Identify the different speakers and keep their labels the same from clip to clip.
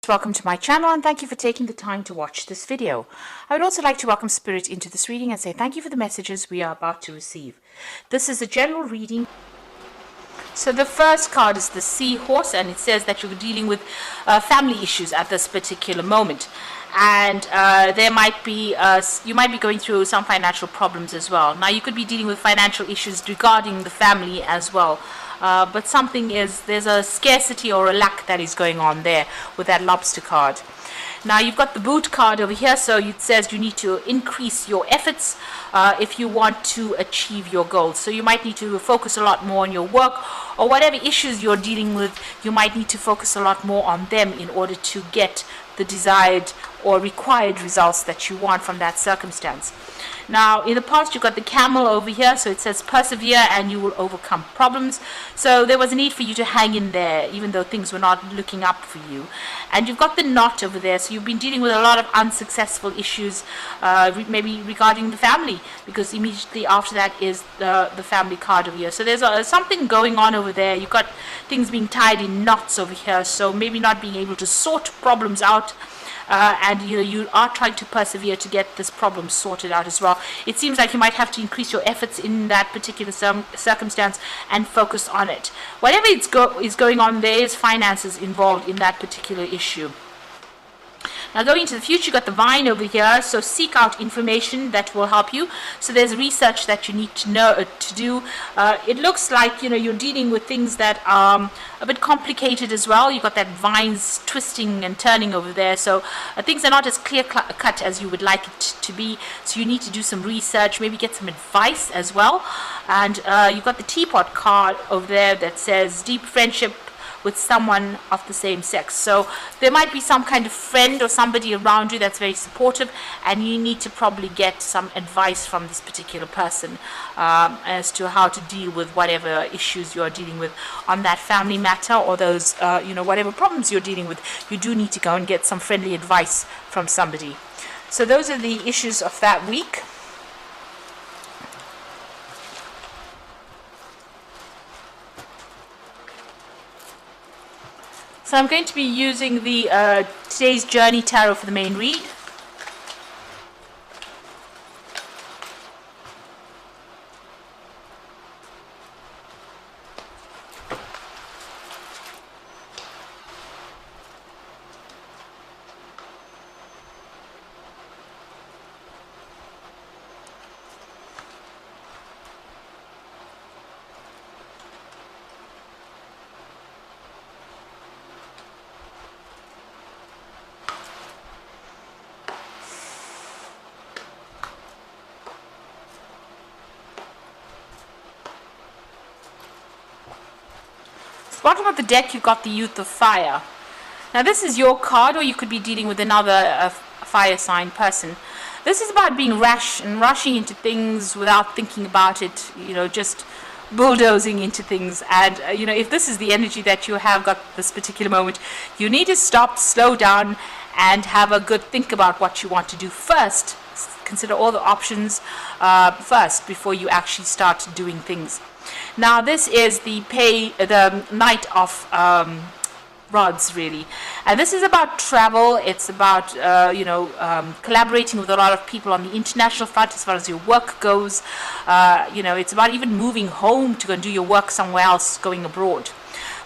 Speaker 1: Welcome to my channel and thank you for taking the time to watch this video. I would also like to welcome Spirit into this reading and say thank you for the messages we are about to receive. This is a general reading. So the first card is the Seahorse, and it says that you're dealing with family issues at this particular moment. And there might be you might be going through some financial problems as well. Now you could be dealing with financial issues regarding the family as well. But there's a scarcity or a lack that is going on there with that Lobster card. Now you've got the Boot card over here, so it says you need to increase your efforts if you want to achieve your goals. So you might need to focus a lot more on your work, or whatever issues you're dealing with, you might need to focus a lot more on them in order to get the desired or required results that you want from that circumstance. Now in the past you've got the Camel over here, so it says persevere and you will overcome problems. So there was a need for you to hang in there even though things were not looking up for you. And you've got the Knot over there, so you've been dealing with a lot of unsuccessful issues maybe regarding the family, because immediately after that is the Family card over here. So there's something going on over there. You've got things being tied in knots over here, so maybe not being able to sort problems out. And you are trying to persevere to get this problem sorted out as well. It seems like you might have to increase your efforts in that particular circumstance and focus on it. Whatever is going on, there is finances involved in that particular issue. Now going into the future, you've got the Vine over here, so seek out information that will help you. So there's research that you need to do. It looks like you're dealing with things that are a bit complicated as well. You've got that vines twisting and turning over there, so things are not as clear cut as you would like it to be. So you need to do some research, maybe get some advice as well. And you've got the Teapot card over there that says deep friendship with someone of the same sex. So there might be some kind of friend or somebody around you that's very supportive, and you need to probably get some advice from this particular person as to how to deal with whatever issues you're dealing with on that family matter, or those whatever problems you're dealing with. You do need to go and get some friendly advice from somebody. So those are the issues of that week. So I'm going to be using the Today's Journey Tarot for the main read. Bottom of the deck, you've got the Youth of Fire. Now this is your card, or you could be dealing with another fire sign person. This is about being rash and rushing into things without thinking about it, just bulldozing into things. And if this is the energy that you have got this particular moment, you need to stop, slow down, and have a good think about what you want to do first. Consider all the options first before you actually start doing things. Now this is the Knight of Rods, really, and this is about travel. It's about collaborating with a lot of people on the international front as far as your work goes. It's about even moving home to go and do your work somewhere else, going abroad.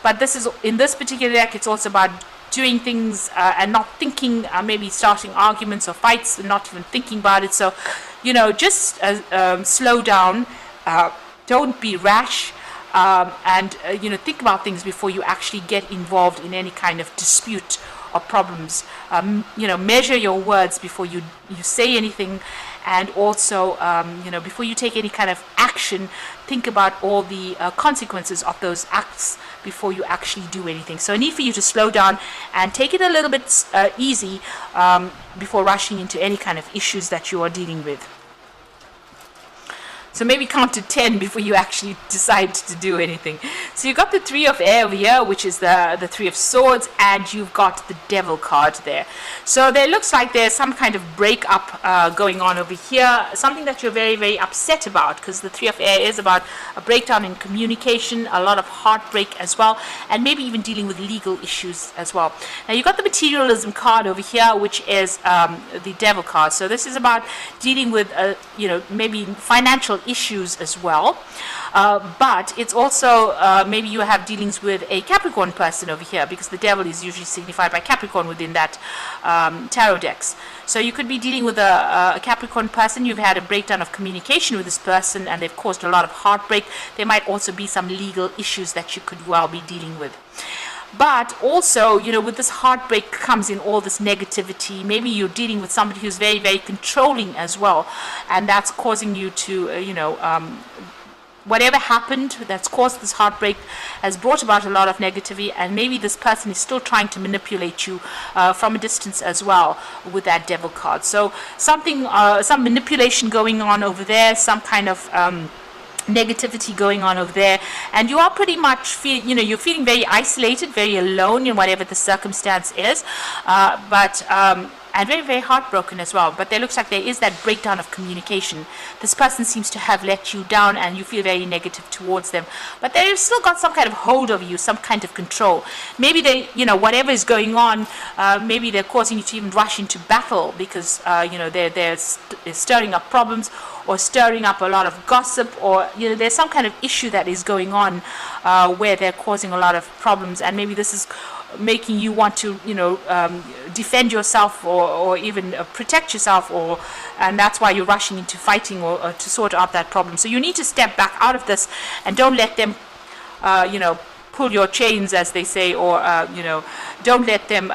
Speaker 1: But in this particular deck, it's also about doing things and not thinking, maybe starting arguments or fights and not even thinking about it. So just slow down. Don't be rash, and think about things before you actually get involved in any kind of dispute or problems. Measure your words before you say anything, and also before you take any kind of action, think about all the consequences of those acts before you actually do anything. So I need for you to slow down and take it a little bit easy before rushing into any kind of issues that you are dealing with. So maybe count to 10 before you actually decide to do anything. So you've got the Three of Air over here, which is the Three of Swords, and you've got the Devil card there. So there looks like there's some kind of breakup going on over here, something that you're very, very upset about, because the Three of Air is about a breakdown in communication, a lot of heartbreak as well, and maybe even dealing with legal issues as well. Now you've got the Materialism card over here, which is the Devil card. So this is about dealing with, maybe financial issues as well, but it's also maybe you have dealings with a Capricorn person over here, because the Devil is usually signified by Capricorn within that tarot decks. So you could be dealing with a Capricorn person. You've had a breakdown of communication with this person and they've caused a lot of heartbreak. There might also be some legal issues that you could well be dealing with. But also, with this heartbreak comes in all this negativity. Maybe you're dealing with somebody who's very, very controlling as well. And that's causing you to, whatever happened that's caused this heartbreak has brought about a lot of negativity. And maybe this person is still trying to manipulate you from a distance as well with that Devil card. So some manipulation going on over there, some kind of negativity going on over there, and you are pretty much you're feeling very isolated, very alone in whatever the circumstance is, and very, very heartbroken as well. But there looks like there is that breakdown of communication. This person seems to have let you down and you feel very negative towards them, but they've still got some kind of hold over you, some kind of control. Maybe they, whatever is going on, maybe they're causing you to even rush into battle because they're stirring up problems or stirring up a lot of gossip, or there's some kind of issue that is going on where they're causing a lot of problems, and maybe this is making you want to defend yourself or even protect yourself, and that's why you're rushing into fighting or to sort out that problem. So you need to step back out of this and don't let them pull your chains, as they say, or don't let them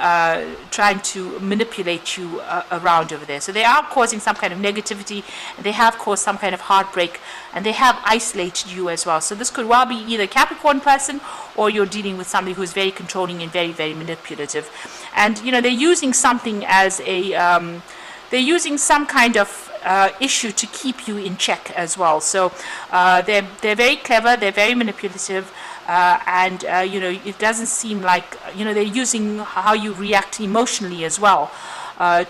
Speaker 1: trying to manipulate you around over there. So they are causing some kind of negativity, and they have caused some kind of heartbreak, and they have isolated you as well. So this could well be either a Capricorn person, or you're dealing with somebody who's very controlling and very, very manipulative. And they're using something as a they're using some kind of issue to keep you in check as well. So they're very clever, they're very manipulative, and it doesn't seem like they're using how you react emotionally as well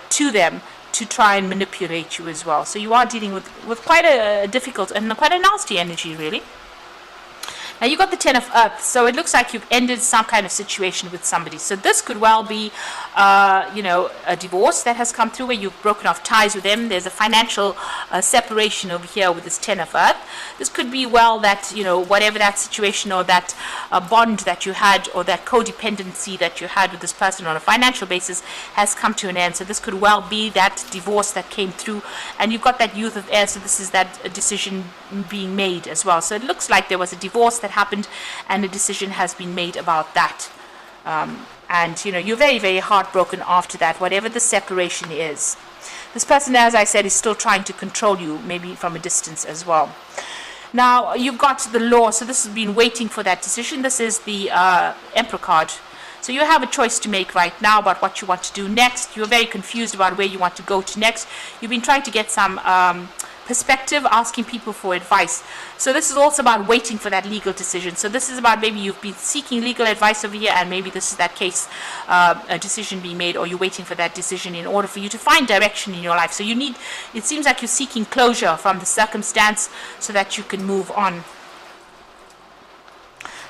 Speaker 1: to them to try and manipulate you as well. So you are dealing with quite a difficult and quite a nasty energy, really. Now you got the Ten of Earth, so it looks like you've ended some kind of situation with somebody. So this could well be, a divorce that has come through where you've broken off ties with them. There's a financial separation over here with this Ten of Earth. This could be well that, whatever that situation or that bond that you had or that codependency that you had with this person on a financial basis has come to an end. So this could well be that divorce that came through, and you've got that Youth of Air, so this is that decision being made as well. So it looks like there was a divorce that happened and a decision has been made about that, and you're very, very heartbroken after that, whatever the separation is. This person, as I said, is still trying to control you, maybe from a distance as well. Now you've got the Law, so this has been waiting for that decision. This is the Emperor card. So you have a choice to make right now about what you want to do next. You're very confused about where you want to go to next. You've been trying to get some perspective, asking people for advice. So this is also about waiting for that legal decision. So this is about maybe you've been seeking legal advice over here, and maybe this is that case, a decision being made, or you're waiting for that decision in order for you to find direction in your life. So it seems like you're seeking closure from the circumstance so that you can move on.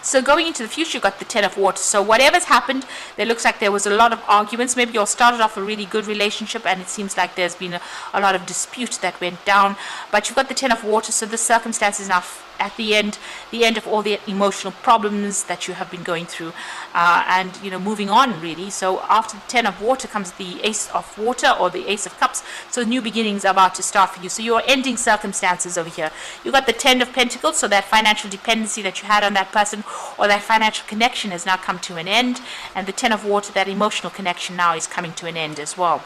Speaker 1: So going into the future, you've got the Ten of Water. So whatever's happened, there looks like there was a lot of arguments. Maybe you all started off a really good relationship and it seems like there's been a lot of dispute that went down. But you've got the Ten of Water, so the circumstance is now at the end of all the emotional problems that you have been going through, and moving on, really. So after the Ten of Water comes the Ace of Water, or the Ace of Cups. So new beginnings are about to start for you. So you're ending circumstances over here. You've got the Ten of Pentacles, so that financial dependency that you had on that person, or that financial connection, has now come to an end. And the Ten of Water, that emotional connection, now is coming to an end as well.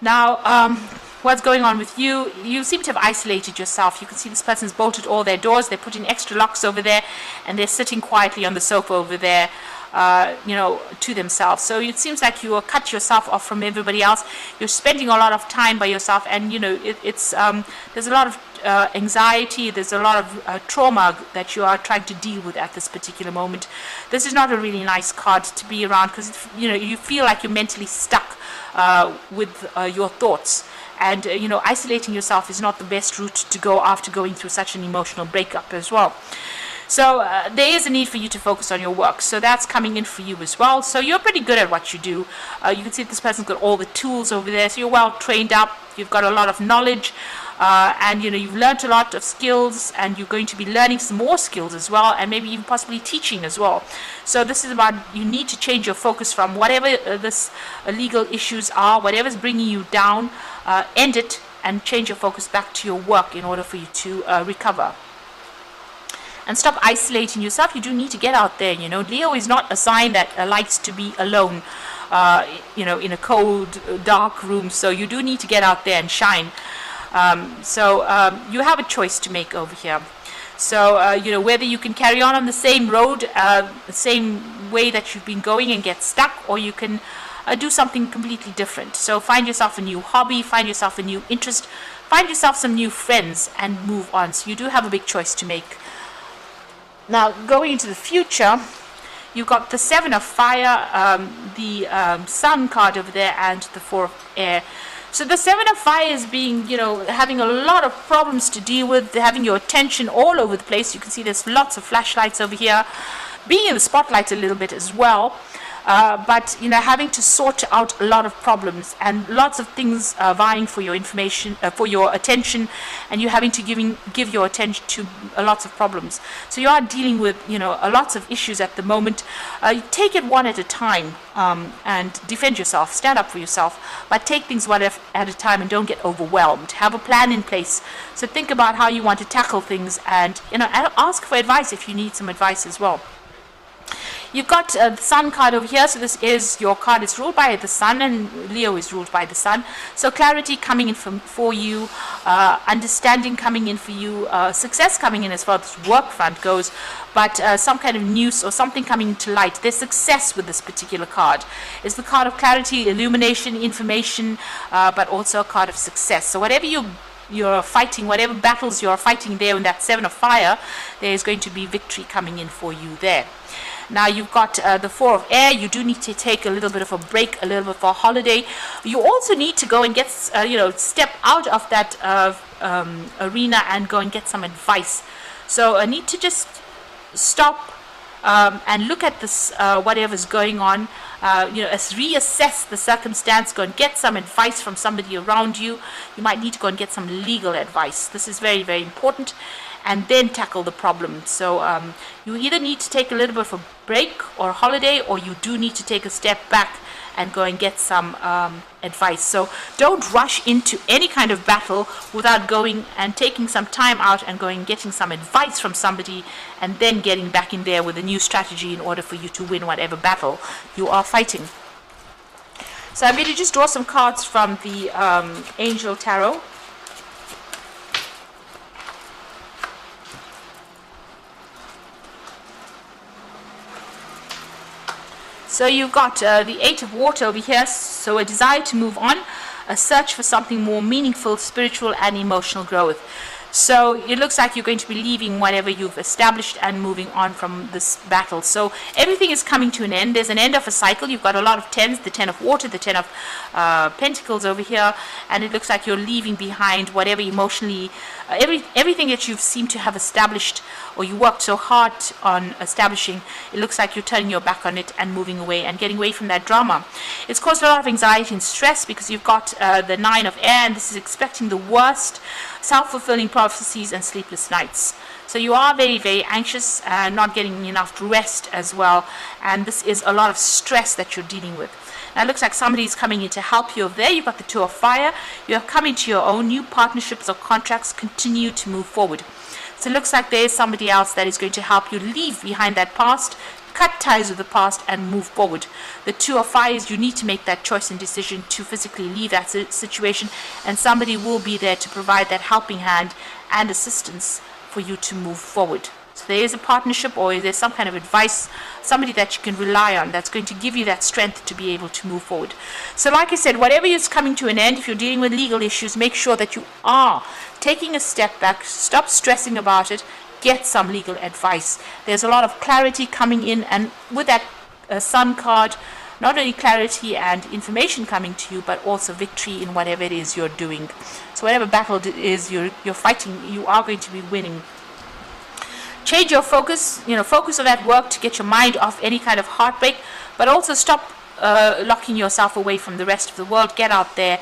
Speaker 1: Now what's going on with you? You seem to have isolated yourself. You can see this person's bolted all their doors. They're putting extra locks over there, and they're sitting quietly on the sofa over there. to themselves. So it seems like you cut yourself off from everybody else. You're spending a lot of time by yourself, and it's there's a lot of anxiety, there's a lot of trauma that you are trying to deal with at this particular moment. This is not a really nice card to be around, because you feel like you're mentally stuck with your thoughts, and isolating yourself is not the best route to go after going through such an emotional breakup as well. So there is a need for you to focus on your work. So that's coming in for you as well. So you're pretty good at what you do. You can see this person's got all the tools over there. So you're well trained up. You've got a lot of knowledge. And you've learned a lot of skills, and you're going to be learning some more skills as well, and maybe even possibly teaching as well. So this is about, you need to change your focus from whatever this legal issues are, whatever's bringing you down, end it and change your focus back to your work in order for you to recover. And stop isolating yourself. You do need to get out there. Leo is not a sign that likes to be alone, in a cold, dark room. So you do need to get out there and shine. You have a choice to make over here. So, whether you can carry on the same road, the same way that you've been going and get stuck, or you can do something completely different. So find yourself a new hobby, find yourself a new interest, find yourself some new friends, and move on. So you do have a big choice to make. Now, going into the future, you've got the Seven of Fire, the Sun card over there, and the Four of Air. So the Seven of Fire is being, having a lot of problems to deal with, having your attention all over the place. You can see there's lots of flashlights over here, being in the spotlight a little bit as well. But having to sort out a lot of problems and lots of things vying for your information, for your attention, and you having to give your attention to lots of problems. So you are dealing with lots of issues at the moment. You take it one at a time, and defend yourself, stand up for yourself, but take things one at a time and don't get overwhelmed. Have a plan in place. So think about how you want to tackle things, and ask for advice if you need some advice as well. You've got the Sun card over here. So this is, your card is ruled by the Sun, and Leo is ruled by the Sun. So clarity coming in for you, understanding coming in for you, success coming in as far as work front goes, but some kind of news or something coming to light. There's success with this particular card. It's the card of clarity, illumination, information, but also a card of success. So whatever you're fighting, whatever battles you're fighting there in that Seven of Fire, there is going to be victory coming in for you there. Now you've got the Four of Air. You do need to take a little bit of a break, a little bit for a holiday. You also need to go and get, step out of that arena and go and get some advice. So I need to just stop and look at this, whatever's going on, reassess the circumstance, go and get some advice from somebody around you. You might need to go and get some legal advice. This is very, very important. And then tackle the problem. So you either need to take a little bit of a break or a holiday, or you do need to take a step back and go and get some advice. So don't rush into any kind of battle without going and taking some time out and going and getting some advice from somebody, and then getting back in there with a new strategy in order for you to win whatever battle you are fighting. So I'm going to just draw some cards from the Angel Tarot. So you've got the Eight of Water over here, so a desire to move on, a search for something more meaningful, spiritual and emotional growth. So it looks like you're going to be leaving whatever you've established and moving on from this battle. So everything is coming to an end. There's an end of a cycle. You've got a lot of tens, the Ten of Water, the Ten of Pentacles over here, and it looks like you're leaving behind whatever emotionally, everything that you've seemed to have established, or you worked so hard on establishing. It looks like you're turning your back on it and moving away and getting away from that drama. It's caused a lot of anxiety and stress because you've got the Nine of Air, and this is expecting the worst, self-fulfilling prophecies and sleepless nights. So you are very, very anxious and not getting enough rest as well, and this is a lot of stress that you're dealing with. Now it looks like somebody's coming in to help you over there. You've got the Two of Fire. You're coming to your own. New partnerships or contracts continue to move forward. So it looks like there is somebody else that is going to help you leave behind that past, cut ties with the past and move forward. The Two of Fires, you need to make that choice and decision to physically leave that situation, and somebody will be there to provide that helping hand and assistance for you to move forward. So there is a partnership, or there's some kind of advice, somebody that you can rely on that's going to give you that strength to be able to move forward. So like I said, whatever is coming to an end, if you're dealing with legal issues, make sure that you are taking a step back, stop stressing about it, get some legal advice. There's a lot of clarity coming in, and with that Sun card, not only clarity and information coming to you, but also victory in whatever it is you're doing. So whatever battle it is you're fighting, you are going to be winning. Change your focus, focus on that work to get your mind off any kind of heartbreak, but also stop locking yourself away from the rest of the world. Get out there,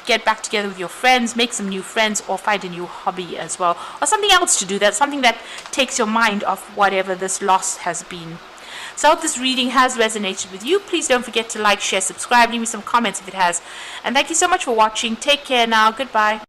Speaker 1: get back together with your friends, make some new friends, or find a new hobby as well, or something else to do. That's something that takes your mind off whatever this loss has been. So I hope this reading has resonated with you. Please don't forget to like, share, subscribe, leave me some comments if it has. And thank you so much for watching. Take care now. Goodbye.